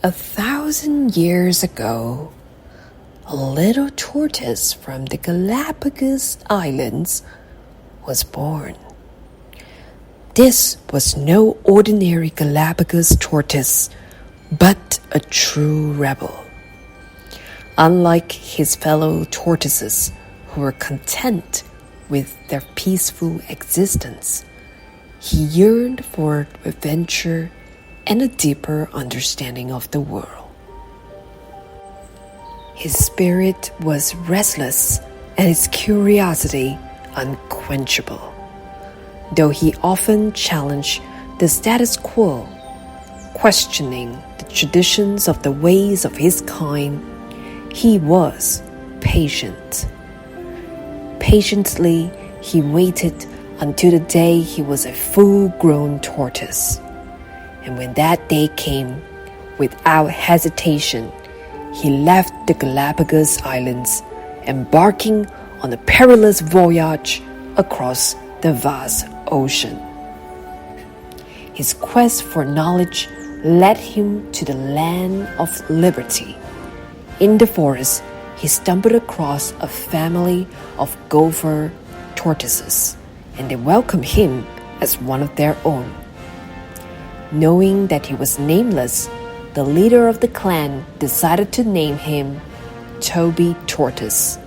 1,000 years ago, a little tortoise from the Galapagos Islands was born. This was no ordinary Galapagos tortoise, but a true rebel. Unlike his fellow tortoises who were content with their peaceful existence, he yearned for adventure and a deeper understanding of the world. His spirit was restless and his curiosity unquenchable. Though he often challenged the status quo, questioning the traditions of the ways of his kind, he was patient. Patiently, he waited until the day he was a full-grown tortoise. And when that day came, without hesitation, he left the Galapagos Islands, embarking on a perilous voyage across the vast ocean. His quest for knowledge led him to the land of liberty. In the forest, he stumbled across a family of gopher tortoises, and they welcomed him as one of their own. Knowing that he was nameless, the leader of the clan decided to name him Toby Tortoise.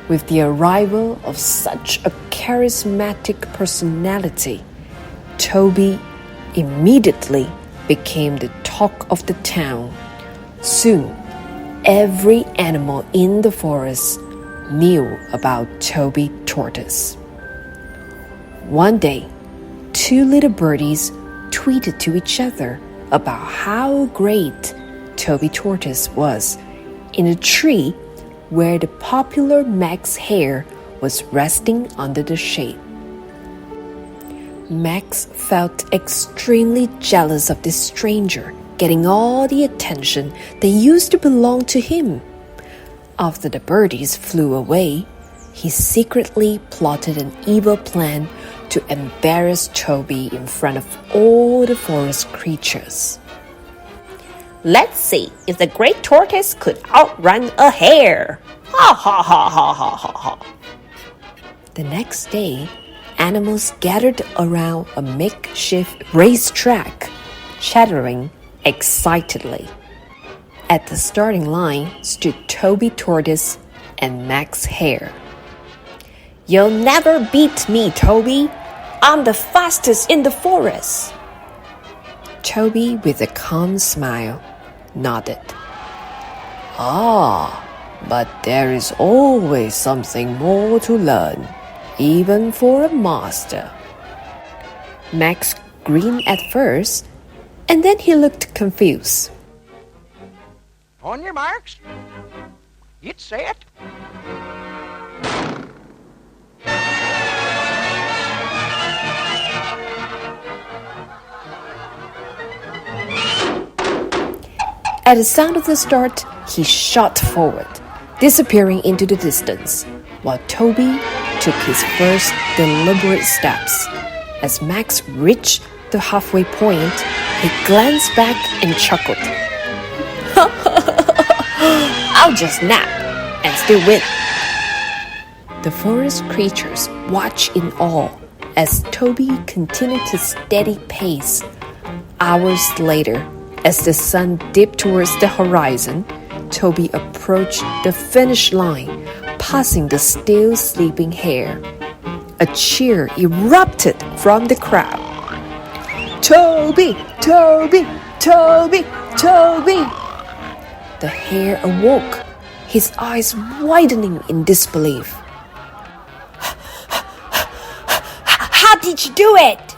With the arrival of such a charismatic personality, Toby immediately became the talk of the town. Soon, every animal in the forest knew about Toby Tortoise. One day, two little birdies tweeted to each other about how great Toby Tortoise was in a tree where the popular Max Hare was resting under the shade. Max felt extremely jealous of this stranger getting all the attention that used to belong to him. After the birdies flew away, he secretly plotted an evil plan to embarrass Toby in front of all the forest creatures. Let's see if the great tortoise could outrun a hare. Ha ha ha ha ha ha ha. The next day, animals gathered around a makeshift racetrack, chattering excitedly. At the starting line stood Toby Tortoise and Max Hare. You'll never beat me, Toby. I'm the fastest in the forest. Toby, with a calm smile, nodded. But there is always something more to learn, even for a master. Max grinned at first, and then he looked confused. On your marks, get set. At the sound of the start, he shot forward, disappearing into the distance, while Toby took his first deliberate steps. As Max reached the halfway point, he glanced back and chuckled. I'll just nap and still win. The forest creatures watched in awe as Toby continued his steady pace. Hours later, as the sun dipped towards the horizon, Toby approached the finish line, passing the still sleeping hare. A cheer erupted from the crowd. Toby! Toby! Toby! Toby! The hare awoke, his eyes widening in disbelief. How did you do it?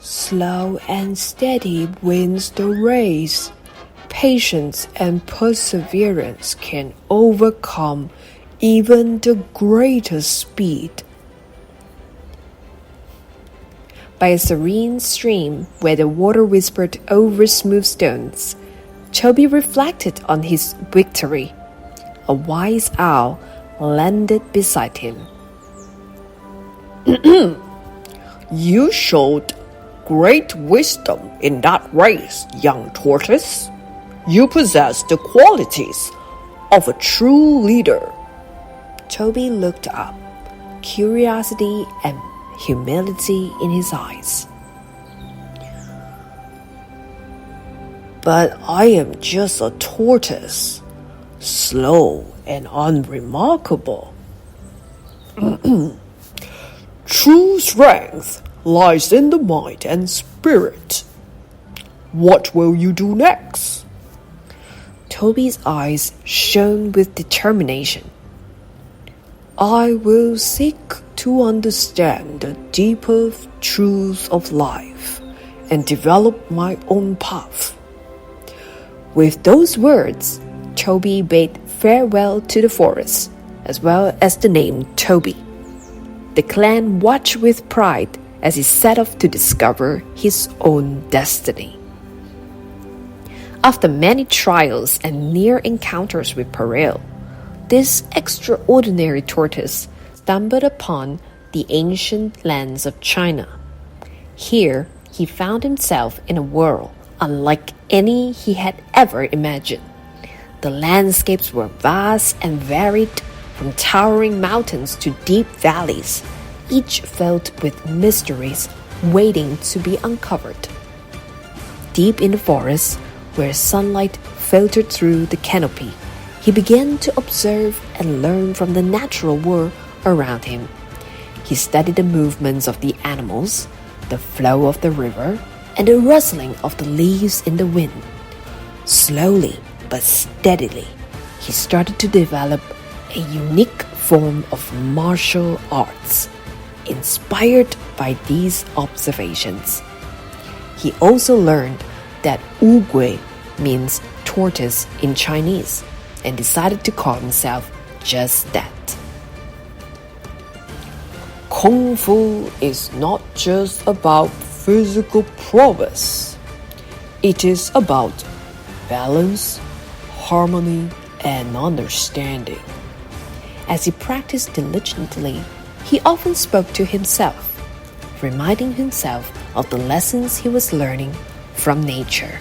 Slow and steady wins the race. Patience and perseverance can overcome even the greatest speed. By a serene stream where the water whispered over smooth stones, Toby reflected on his victory. A wise owl landed beside him. You showed great wisdom in that race, young tortoise. You possess the qualities of a true leader. Toby looked up, curiosity and humility in his eyes. But I am just a tortoise, slow and unremarkable. True strength lies in the mind and spirit. What will you do next? Toby's eyes shone with determination. I will seek to understand the deeper truths of life and develop my own path. With those words, Toby bade farewell to the forest, as well as the name Toby. The clan watched with pride as he set off to discover his own destiny. After many trials and near encounters with peril, this extraordinary tortoise stumbled upon the ancient lands of China. Here, he found himself in a world unlike any he had ever imagined. The landscapes were vast and varied, from towering mountains to deep valleys, each filled with mysteries waiting to be uncovered. Deep in the forest, where sunlight filtered through the canopy, he began to observe and learn from the natural world around him. He studied the movements of the animals, the flow of the river, and the rustling of the leaves in the wind. Slowly but steadily, he started to develop a unique form of martial arts, inspired by these observations. He also learned that Wu Gui means tortoise in Chinese, and decided to call himself just that. Kung Fu is not just about physical prowess. It is about balance, harmony, and understanding. As he practiced diligently, he often spoke to himself, reminding himself of the lessons he was learning from nature.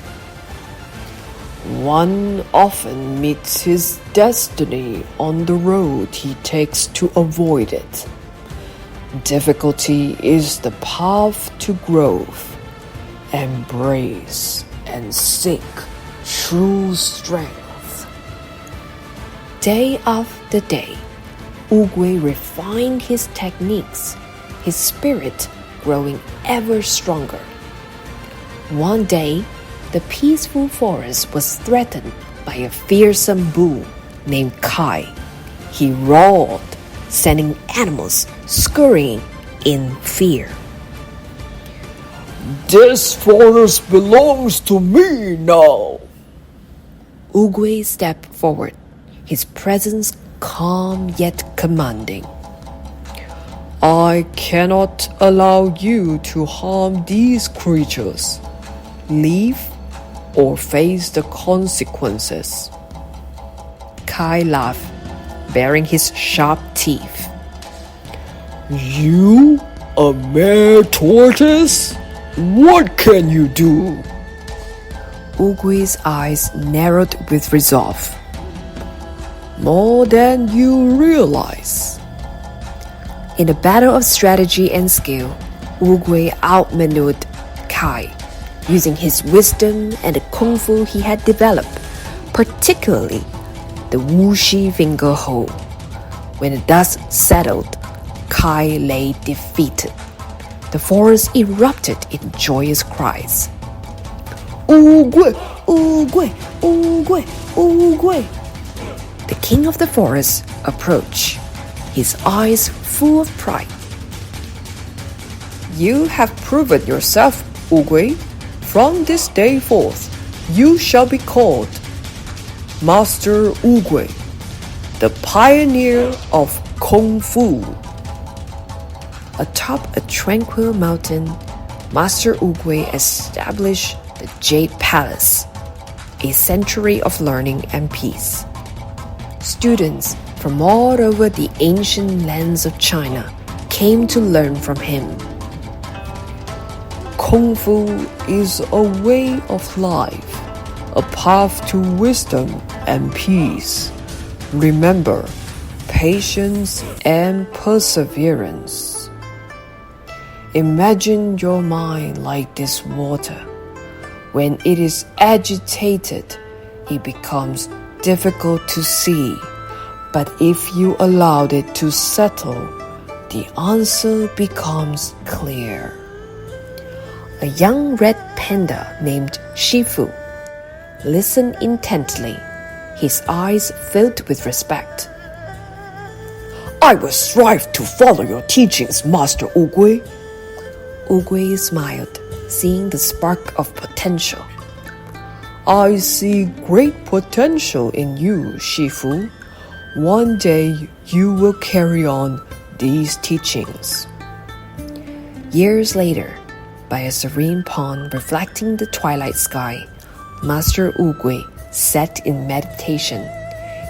One often meets his destiny on the road he takes to avoid it. Difficulty is the path to growth. Embrace and seek true strength. Day after day, Wu Gui refined his techniques, his spirit growing ever stronger. One day, the peaceful forest was threatened by a fearsome bull named Kai. He roared, sending animals scurrying in fear. This forest belongs to me now. Wu Gui stepped forward, his presence calm yet commanding. I cannot allow you to harm these creatures. Leave or face the consequences. Kai laughed, baring his sharp teeth. You, a mere tortoise? What can you do? Wu Gui's eyes narrowed with resolve. More than you realize. In a battle of strategy and skill, Wu Gui outmaneuvered Kai, using his wisdom and the kung fu he had developed, particularly the Wuxi finger hold. When the dust settled, Kai lay defeated. The forest erupted in joyous cries. Wu Gui, Wu Gui, Wu Gui, Wu Gui. The king of the forest approached, his eyes full of pride. You have proven yourself, Wu Gui. From this day forth, you shall be called Master Wu Gui, the pioneer of Kung Fu. Atop a tranquil mountain, Master Wu Gui established the Jade Palace, a century of learning and peace. Students from all over the ancient lands of China came to learn from him. Kung Fu is a way of life, a path to wisdom and peace. Remember, patience and perseverance. Imagine your mind like this water. When it is agitated, it becomes difficult to see. But if you allowed it to settle, the answer becomes clear. A young red panda named Shifu listened intently, his eyes filled with respect. I will strive to follow your teachings, Master Wu-Gui. Wu-Gui smiled, seeing the spark of potential. I see great potential in you, Shifu. One day you will carry on these teachings. Years later, by a serene pond reflecting the twilight sky, Master Wu-Gui sat in meditation.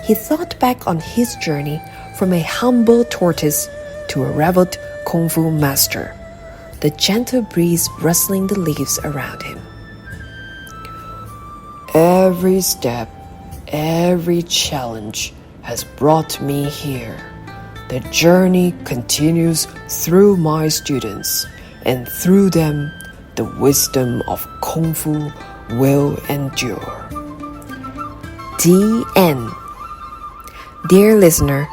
He thought back on his journey from a humble tortoise to a revered Kung Fu master, the gentle breeze rustling the leaves around him. Every step, every challenge has brought me here. The journey continues through my students, and through them, the wisdom of Kung Fu will endure. The end. Dear listener,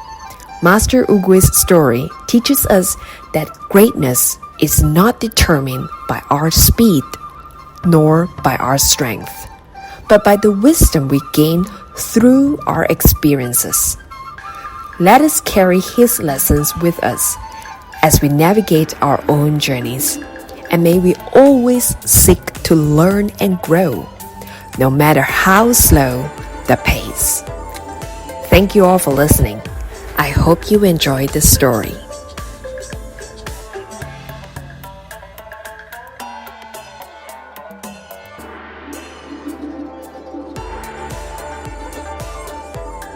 Master Wu-Gui's story teaches us that greatness is not determined by our speed nor by our strength, but by the wisdom we gain through our experiences. Let us carry his lessons with us as we navigate our own journeys, and may we always seek to learn and grow, no matter how slow the pace. Thank you all for listening. I hope you enjoyed this story.